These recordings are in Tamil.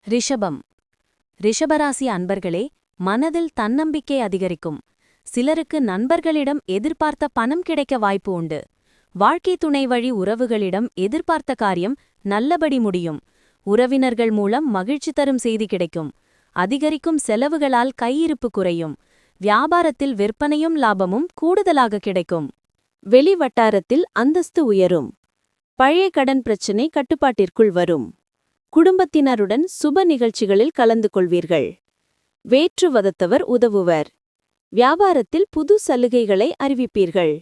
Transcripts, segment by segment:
ரிஷபம். ரிஷபராசி அன்பர்களே, மனதில் தன்னம்பிக்கை அதிகரிக்கும். சிலருக்கு நண்பர்களிடம் எதிர்பார்த்த பணம் கிடைக்க வாய்ப்பு உண்டு. வாழ்க்கை துணை வழி உறவுகளிடம் எதிர்பார்த்த காரியம் நல்லபடி முடியும். உறவினர்கள் மூலம் மகிழ்ச்சி தரும் செய்தி கிடைக்கும். அதிகரிக்கும் செலவுகளால் கையிருப்பு குறையும். வியாபாரத்தில் விற்பனையும் லாபமும் கூடுதலாக கிடைக்கும். வெளி வட்டாரத்தில் அந்தஸ்து உயரும். பழைய கடன் பிரச்சினை கட்டுப்பாட்டிற்குள் வரும். குடும்பத்தினருடன் சுப நிகழ்ச்சிகளில் கலந்து கொள்வீர்கள். வேற்று வதத்தவர் உதவுவர். வியாபாரத்தில் புது சலுகைகளை அறிவிப்பீர்கள்.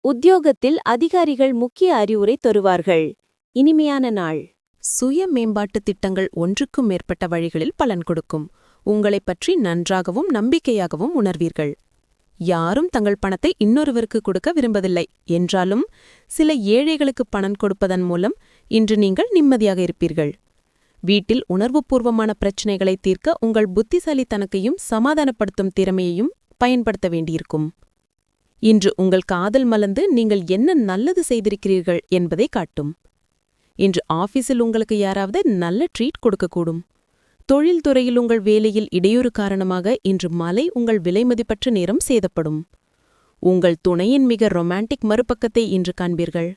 உத்தியோகத்தில் அதிகாரிகள் முக்கிய அறிவுரை தருவார்கள். இனிமையான நாள். சுய மேம்பாட்டுத் திட்டங்கள் ஒன்றுக்கும் மேற்பட்ட வழிகளில் பலன் கொடுக்கும். உங்களைப் பற்றி நன்றாகவும் நம்பிக்கையாகவும் உணர்வீர்கள். யாரும் தங்கள் பணத்தை இன்னொருவருக்கு கொடுக்க விரும்பதில்லை என்றாலும் சில ஏழைகளுக்கு பணம் கொடுப்பதன் மூலம் இன்று நீங்கள் நிம்மதியாக இருப்பீர்கள். வீட்டில் உணர்வுபூர்வமான பிரச்சினைகளை தீர்க்க உங்கள் புத்திசாலித்தனத்தையும் சமாதானப்படுத்தும் திறமையையும் பயன்படுத்த வேண்டியிருக்கும். இன்று உங்கள் காதல் மலர்ந்து நீங்கள் என்ன நல்லது செய்திருக்கிறீர்கள் என்பதை காட்டும். இன்று ஆபீஸில் உங்களுக்கு யாராவது நல்ல ட்ரீட் கொடுக்கக்கூடும். தொழில்துறையில் உங்கள் வேலையில் இடையூறு காரணமாக இன்று மலை உங்கள் விலைமதிப்பற்ற நேரம் சேதப்படும். உங்கள் துணையின் மிக ரொமான்டிக் மறுபக்கத்தை இன்று காண்பீர்கள்.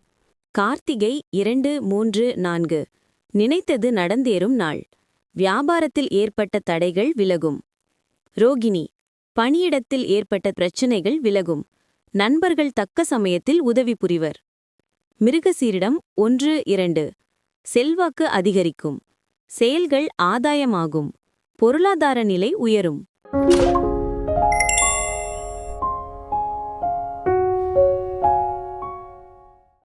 கார்த்திகை 2, 3, 4. நினைத்தது நடந்தேறும் நாள். வியாபாரத்தில் ஏற்பட்ட தடைகள் விலகும். ரோகிணி. பணியிடத்தில் ஏற்பட்ட பிரச்சினைகள் விலகும். நண்பர்கள் தக்க சமயத்தில் உதவி புரிவர். மிருகசீரிடம் 1, 2. செல்வாக்கு அதிகரிக்கும். செயல்கள் ஆதாயமாகும். பொருளாதார நிலை உயரும்.